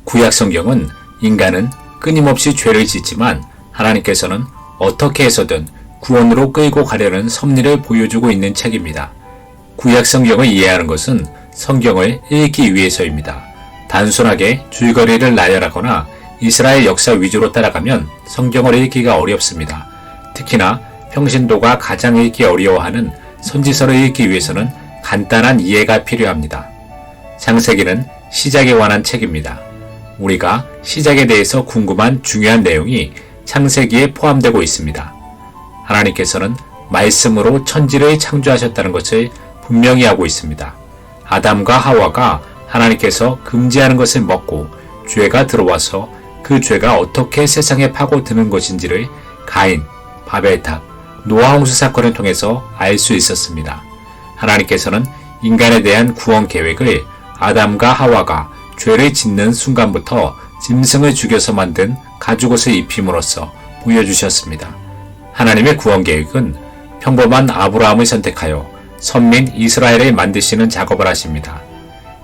구약 성경은 인간은 끊임없이 죄를 짓지만 하나님께서는 어떻게 해서든 구원으로 끌고 가려는 섭리를 보여주고 있는 책입니다. 구약 성경을 이해하는 것은 성경을 읽기 위해서입니다. 단순하게 줄거리를 나열하거나 이스라엘 역사 위주로 따라가면 성경을 읽기가 어렵습니다. 특히나 평신도가 가장 읽기 어려워하는 선지서를 읽기 위해서는 간단한 이해가 필요합니다. 창세기는 시작에 관한 책입니다. 우리가 시작에 대해서 궁금한 중요한 내용이 창세기에 포함되고 있습니다. 하나님께서는 말씀으로 천지를 창조하셨다는 것을 분명히 하고 있습니다. 아담과 하와가 하나님께서 금지하는 것을 먹고 죄가 들어와서 그 죄가 어떻게 세상에 파고드는 것인지를 가인, 바벨탑, 노아 홍수 사건을 통해서 알 수 있었습니다. 하나님께서는 인간에 대한 구원 계획을 아담과 하와가 죄를 짓는 순간부터 짐승을 죽여서 만든 가죽옷을 입힘으로써 보여주셨습니다. 하나님의 구원 계획은 평범한 아브라함을 선택하여 선민 이스라엘을 만드시는 작업을 하십니다.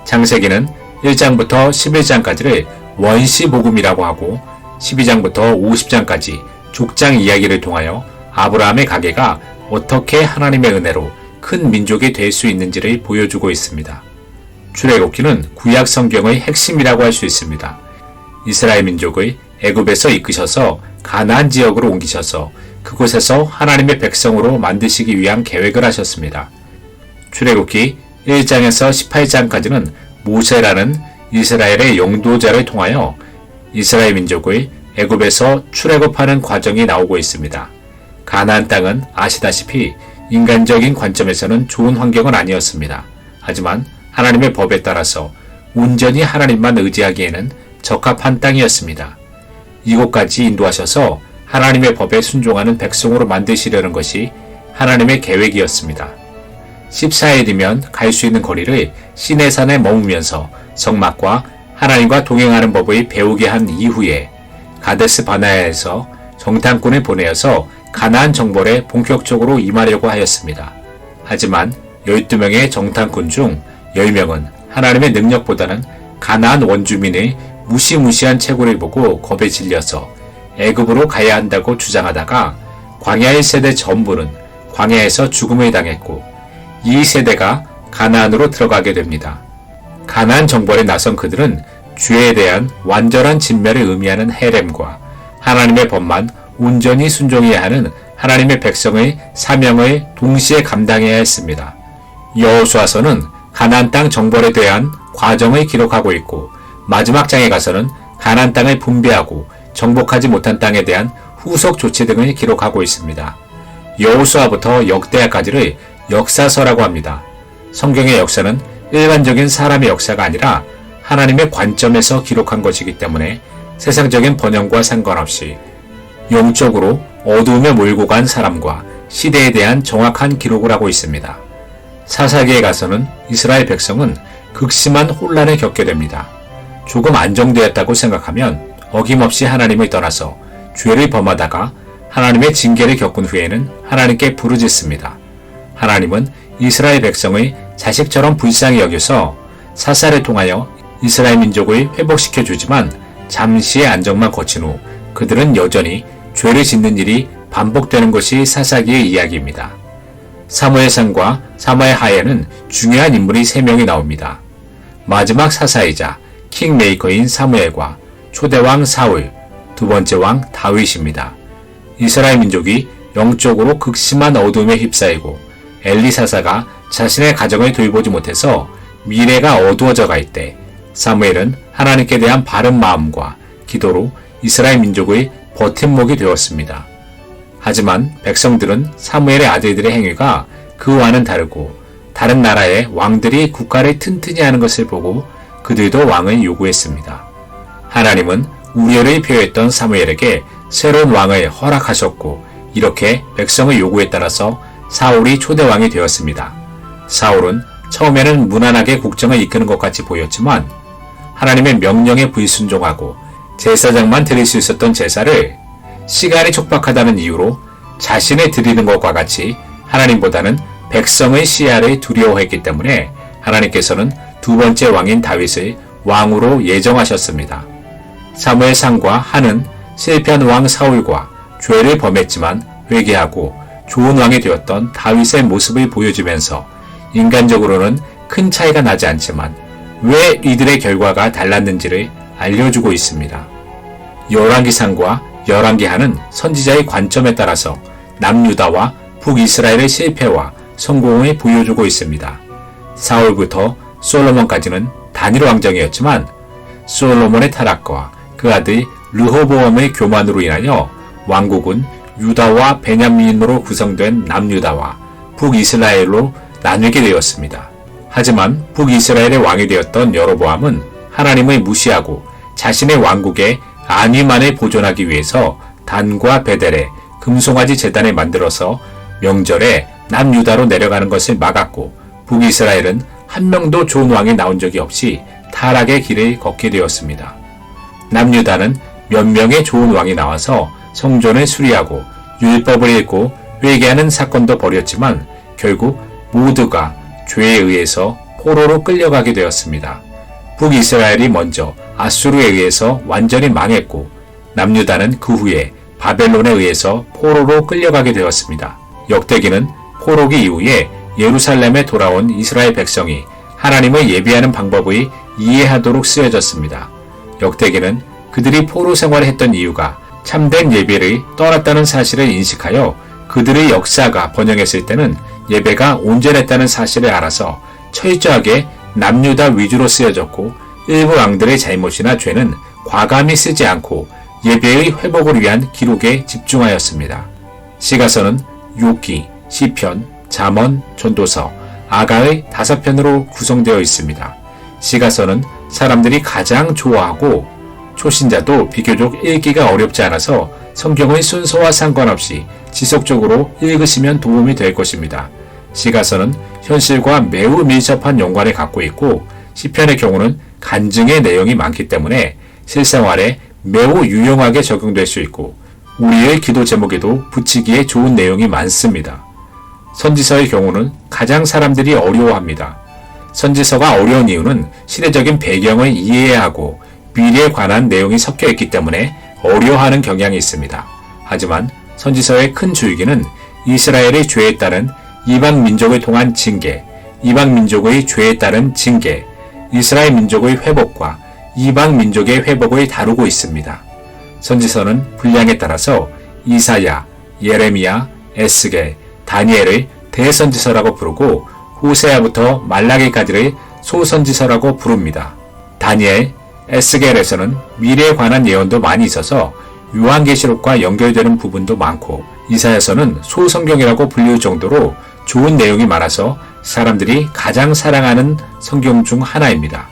창세기는 1장부터 11장까지를 원시복음이라고 하고 12장부터 50장까지 족장 이야기를 통하여 아브라함의 가계가 어떻게 하나님의 은혜로 큰 민족이 될 수 있는지를 보여주고 있습니다. 출애굽기는 구약 성경의 핵심이라고 할 수 있습니다. 이스라엘 민족을 애굽에서 이끄셔서 가나안 지역으로 옮기셔서 그곳에서 하나님의 백성으로 만드시기 위한 계획을 하셨습니다. 출애굽기 1장에서 18장까지는 모세라는 이스라엘의 영도자를 통하여 이스라엘 민족을 애굽에서 출애굽하는 과정이 나오고 있습니다. 가나안 땅은 아시다시피 인간적인 관점에서는 좋은 환경은 아니었습니다. 하지만 하나님의 법에 따라서 온전히 하나님만 의지하기에는 적합한 땅이었습니다. 이곳까지 인도하셔서 하나님의 법에 순종하는 백성으로 만드시려는 것이 하나님의 계획이었습니다. 14일이면 갈 수 있는 거리를 시내산에 머무면서 성막과 하나님과 동행하는 법을 배우게 한 이후에 가데스 바네아에서 정탐꾼을 보내어서 가나안 정벌에 본격적으로 임하려고 하였습니다. 하지만 12명의 정탐꾼 중 10명은 하나님의 능력보다는 가나안 원주민의 무시무시한 채굴을 보고 겁에 질려서 애굽으로 가야 한다고 주장하다가 광야의 세대 전부는 광야에서 죽음을 당했고 이 세대가 가나안으로 들어가게 됩니다. 가나안 정벌에 나선 그들은 죄에 대한 완전한 진멸을 의미하는 헤렘과 하나님의 법만 온전히 순종해야 하는 하나님의 백성의 사명을 동시에 감당해야 했습니다. 여호수아서는 가나안 땅 정벌에 대한 과정을 기록하고 있고 마지막 장에 가서는 가나안 땅을 분배하고 정복하지 못한 땅에 대한 후속 조치 등을 기록하고 있습니다. 여호수아부터 역대하까지를 역사서라고 합니다. 성경의 역사는 일반적인 사람의 역사가 아니라 하나님의 관점에서 기록한 것이기 때문에 세상적인 번영과 상관없이 영적으로 어두움에 몰고 간 사람과 시대에 대한 정확한 기록을 하고 있습니다. 사사기에 가서는 이스라엘 백성은 극심한 혼란을 겪게 됩니다. 조금 안정되었다고 생각하면 어김없이 하나님을 떠나서 죄를 범하다가 하나님의 징계를 겪은 후에는 하나님께 부르짖습니다. 하나님은 이스라엘 백성의 자식처럼 불쌍히 여겨서 사사를 통하여 이스라엘 민족을 회복시켜 주지만 잠시의 안정만 거친 후 그들은 여전히 죄를 짓는 일이 반복되는 것이 사사기의 이야기입니다. 사무엘상과 사무엘 하에는 중요한 인물이 3명이 나옵니다. 마지막 사사이자 킹메이커인 사무엘과 초대왕 사울, 두 번째 왕 다윗입니다. 이스라엘 민족이 영적으로 극심한 어둠에 휩싸이고 엘리 사사가 자신의 가정을 돌보지 못해서 미래가 어두워져 갈 때 사무엘은 하나님께 대한 바른 마음과 기도로 이스라엘 민족의 버팀목이 되었습니다. 하지만 백성들은 사무엘의 아들들의 행위가 그와는 다르고 다른 나라의 왕들이 국가를 튼튼히 하는 것을 보고 그들도 왕을 요구했습니다. 하나님은 우려를 표했던 사무엘에게 새로운 왕을 허락하셨고 이렇게 백성의 요구에 따라서 사울이 초대왕이 되었습니다. 사울은 처음에는 무난하게 국정을 이끄는 것 같이 보였지만 하나님의 명령에 불순종하고 제사장만 드릴 수 있었던 제사를 시간이 촉박하다는 이유로 자신을 드리는 것과 같이 하나님보다는 백성의 시야를 두려워했기 때문에 하나님께서는 두 번째 왕인 다윗을 왕으로 예정하셨습니다. 사무엘상과 하는 실패한 왕 사울과 죄를 범했지만 회개하고 좋은 왕이 되었던 다윗의 모습을 보여주면서 인간적으로는 큰 차이가 나지 않지만 왜 이들의 결과가 달랐는지를 알려주고 있습니다. 열왕기상과 열왕기하는 선지자의 관점에 따라서 남유다와 북이스라엘의 실패와 성공을 보여주고 있습니다. 사울부터 솔로몬까지는 단일 왕정이었지만 솔로몬의 타락과 그 아들 르호보암의 교만으로 인하여 왕국은 유다와 베냐민으로 구성된 남유다와 북이스라엘로 나뉘게 되었습니다. 하지만 북이스라엘의 왕이 되었던 여로보암은 하나님을 무시하고 자신의 왕국의 안위만을 보존하기 위해서 단과 베델에 금송아지 제단을 만들어서 명절에 남유다로 내려가는 것을 막았고 북이스라엘은 한 명도 좋은 왕이 나온 적이 없이 타락의 길을 걷게 되었습니다. 남유다는 몇 명의 좋은 왕이 나와서 성전을 수리하고 율법을 읽고 회개하는 사건도 벌였지만 결국 모두가 죄에 의해서 포로로 끌려가게 되었습니다. 북이스라엘이 먼저 아수르에 의해서 완전히 망했고 남유다는 그 후에 바벨론에 의해서 포로로 끌려가게 되었습니다. 역대기는 포로기 이후에 예루살렘에 돌아온 이스라엘 백성이 하나님을 예배하는 방법을 이해하도록 쓰여졌습니다. 역대기는 그들이 포로 생활을 했던 이유가 참된 예배를 떠났다는 사실을 인식하여 그들의 역사가 번영했을 때는 예배가 온전했다는 사실을 알아서 철저하게 남유다 위주로 쓰여졌고 일부 왕들의 잘못이나 죄는 과감히 쓰지 않고 예배의 회복을 위한 기록에 집중하였습니다. 시가서는 욥기, 시편, 잠언, 전도서, 아가의 5편으로 구성되어 있습니다. 시가서는 사람들이 가장 좋아하고 초신자도 비교적 읽기가 어렵지 않아서 성경의 순서와 상관없이 지속적으로 읽으시면 도움이 될 것입니다. 시가서는 현실과 매우 밀접한 연관을 갖고 있고 시편의 경우는 간증의 내용이 많기 때문에 실생활에 매우 유용하게 적용될 수 있고 우리의 기도 제목에도 붙이기에 좋은 내용이 많습니다. 선지서의 경우는 가장 사람들이 어려워합니다. 선지서가 어려운 이유는 시대적인 배경을 이해해야 하고 미래에 관한 내용이 섞여 있기 때문에 어려워하는 경향이 있습니다. 하지만 선지서의 큰 줄기는 이스라엘의 죄에 따른 이방 민족을 통한 징계, 이방 민족의 죄에 따른 징계, 이스라엘 민족의 회복과 이방 민족의 회복을 다루고 있습니다. 선지서는 분량에 따라서 이사야, 예레미야, 에스겔, 다니엘을 대선지서라고 부르고 호세아부터 말라기까지를 소선지서라고 부릅니다. 다니엘, 에스겔에서는 미래에 관한 예언도 많이 있어서 요한계시록과 연결되는 부분도 많고 이사야서는 소성경이라고 불릴 정도로 좋은 내용이 많아서 사람들이 가장 사랑하는 성경 중 하나입니다.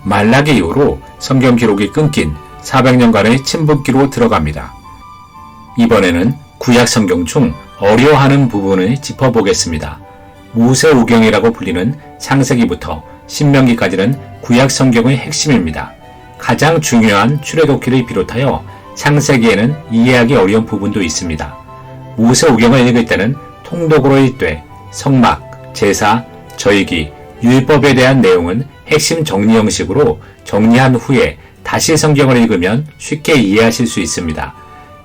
말라기 이후로 성경 기록이 끊긴 400년간의 침묵기로 들어갑니다. 이번에는 구약 성경 중 어려워하는 부분을 짚어보겠습니다. 모세오경이라고 불리는 창세기부터 신명기까지는 구약 성경의 핵심입니다. 가장 중요한 출애굽기를 비롯하여 창세기에는 이해하기 어려운 부분도 있습니다. 모세오경을 읽을 때는 통독으로 읽되 성막, 제사, 절기, 율법에 대한 내용은 핵심 정리 형식으로 정리한 후에 다시 성경을 읽으면 쉽게 이해하실 수 있습니다.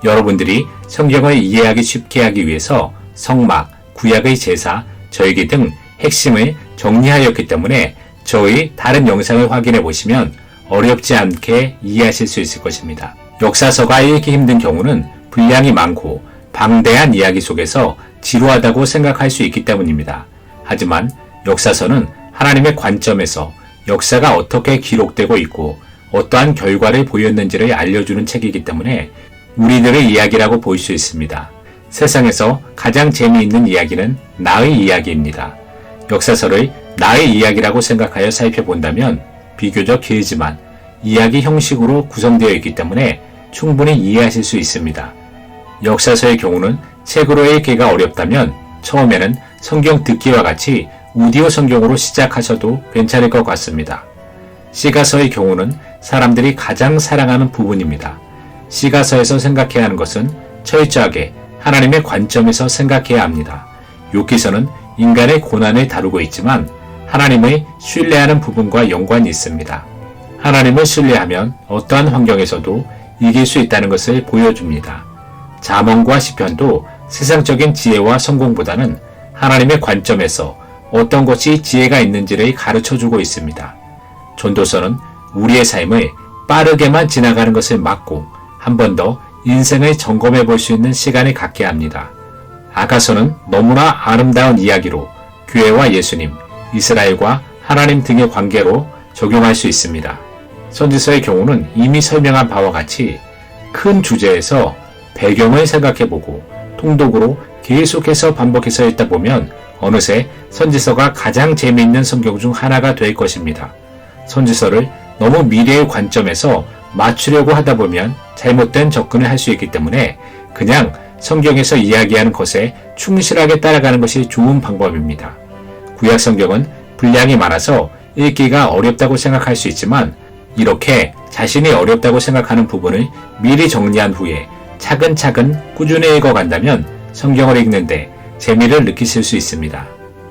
여러분들이 성경을 이해하기 쉽게 하기 위해서 성막, 구약의 제사, 절기 등 핵심을 정리하였기 때문에 저희 다른 영상을 확인해 보시면 어렵지 않게 이해하실 수 있을 것입니다. 역사서가 읽기 힘든 경우는 분량이 많고 방대한 이야기 속에서 지루하다고 생각할 수 있기 때문입니다. 하지만 역사서는 하나님의 관점에서 역사가 어떻게 기록되고 있고 어떠한 결과를 보였는지를 알려주는 책이기 때문에 우리들의 이야기라고 볼 수 있습니다. 세상에서 가장 재미있는 이야기는 나의 이야기입니다. 역사서를 나의 이야기라고 생각하여 살펴본다면 비교적 길지만 이야기 형식으로 구성되어 있기 때문에 충분히 이해하실 수 있습니다. 역사서의 경우는 책으로 읽기가 어렵다면 처음에는 성경 듣기와 같이 오디오 성경으로 시작하셔도 괜찮을 것 같습니다. 시가서의 경우는 사람들이 가장 사랑하는 부분입니다. 시가서에서 생각해야 하는 것은 철저하게 하나님의 관점에서 생각해야 합니다. 욥기서는 인간의 고난을 다루고 있지만 하나님의 신뢰하는 부분과 연관이 있습니다. 하나님을 신뢰하면 어떠한 환경에서도 이길 수 있다는 것을 보여줍니다. 잠언과 시편도 세상적인 지혜와 성공보다는 하나님의 관점에서 어떤 것이 지혜가 있는지를 가르쳐주고 있습니다. 전도서는 우리의 삶을 빠르게만 지나가는 것을 막고 한 번 더 인생을 점검해 볼 수 있는 시간을 갖게 합니다. 아가서는 너무나 아름다운 이야기로 교회와 예수님, 이스라엘과 하나님 등의 관계로 적용할 수 있습니다. 선지서의 경우는 이미 설명한 바와 같이 큰 주제에서 배경을 생각해보고 통독으로 계속해서 반복해서 읽다 보면 어느새 선지서가 가장 재미있는 성경 중 하나가 될 것입니다. 선지서를 너무 미래의 관점에서 맞추려고 하다 보면 잘못된 접근을 할 수 있기 때문에 그냥 성경에서 이야기하는 것에 충실하게 따라가는 것이 좋은 방법입니다. 구약 성경은 분량이 많아서 읽기가 어렵다고 생각할 수 있지만 이렇게 자신이 어렵다고 생각하는 부분을 미리 정리한 후에 차근차근 꾸준히 읽어간다면 성경을 읽는데 재미를 느끼실 수 있습니다.